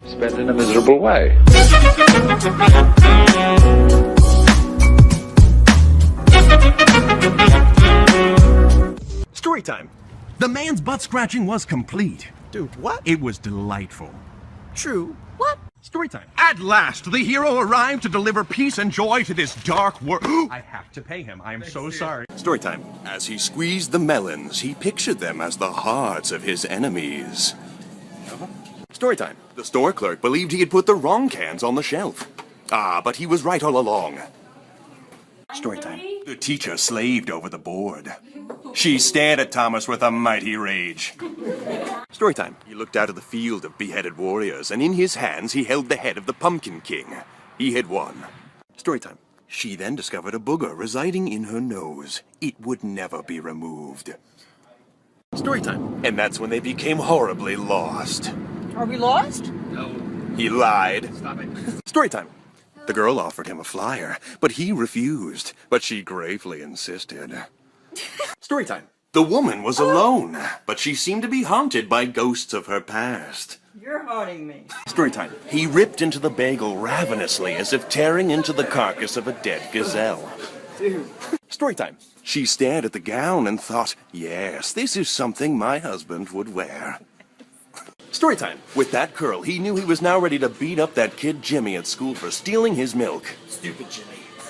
Spent in a miserable way. Story time. The man's butt scratching was complete. Dude, what? It was delightful. True. What? Story time. At last, the hero arrived to deliver peace and joy to this dark world. I have to pay him. I am so sorry. Story time. As he squeezed the melons, he pictured them as the hearts of his enemies. Story time. The store clerk believed he had put the wrong cans on the shelf. But he was right all along. Story time. The teacher slaved over the board. She stared at Thomas with a mighty rage. Story time. He looked out at the field of beheaded warriors, and in his hands he held the head of the Pumpkin King. He had won. Story time. She then discovered a booger residing in her nose. It would never be removed. Story time. And that's when they became horribly lost. Are we lost? No. He lied. Stop it. Story time. The girl offered him a flyer, but he refused. But she gravely insisted. Story time. The woman was alone, but she seemed to be haunted by ghosts of her past. You're haunting me. Story time. He ripped into the bagel ravenously as if tearing into the carcass of a dead gazelle. Dude. Story time. She stared at the gown and thought, yes, this is something my husband would wear. Story time. With that curl, he knew he was now ready to beat up that kid Jimmy at school for stealing his milk. Stupid Jimmy.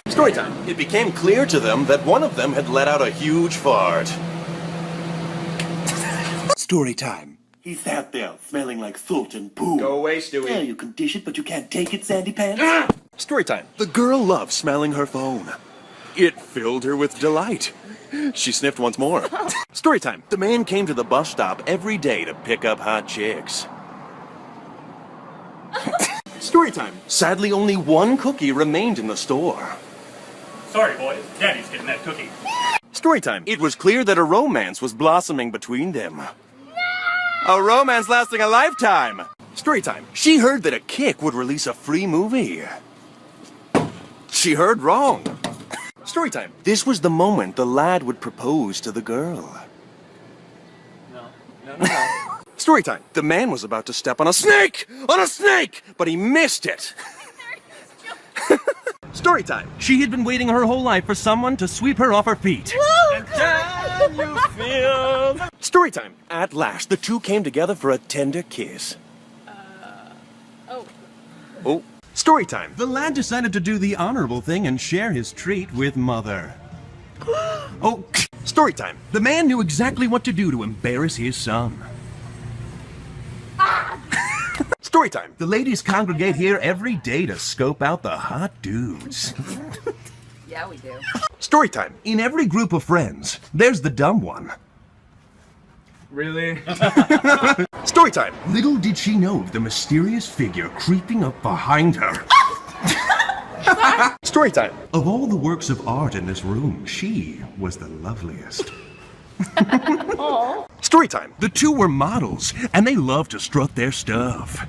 Story time. It became clear to them that one of them had let out a huge fart. Story time. He sat there, smelling like salt and poo. Go away, Stewie. Yeah, you can dish it, but you can't take it, Sandy Pants. Story time. The girl loved smelling her phone. It filled her with delight. She sniffed once more. Story time. The man came to the bus stop every day to pick up hot chicks. Story time. Sadly, only one cookie remained in the store. Sorry, boys. Daddy's getting that cookie. Story time. It was clear that a romance was blossoming between them. No! A romance lasting a lifetime. Story time. She heard that a kick would release a free movie. She heard wrong. Story time. This was the moment the lad would propose to the girl. No. Story time. The man was about to step on a snake! On a snake! But he missed it. Story time. She had been waiting her whole life for someone to sweep her off her feet. And can you feel? Story time. At last, the two came together for a tender kiss. Oh. Story time. The lad decided to do the honorable thing and share his treat with Mother. Oh, Story time. the man knew exactly what to do to embarrass his son. Story time. The ladies congregate here every day to scope out the hot dudes. Yeah, we do. Story time. In every group of friends, there's the dumb one. Really? Story time. Little did she know the mysterious figure creeping up behind her. Story time. Of all the works of art in this room, she was the loveliest. Story time. The two were models, and they loved to strut their stuff.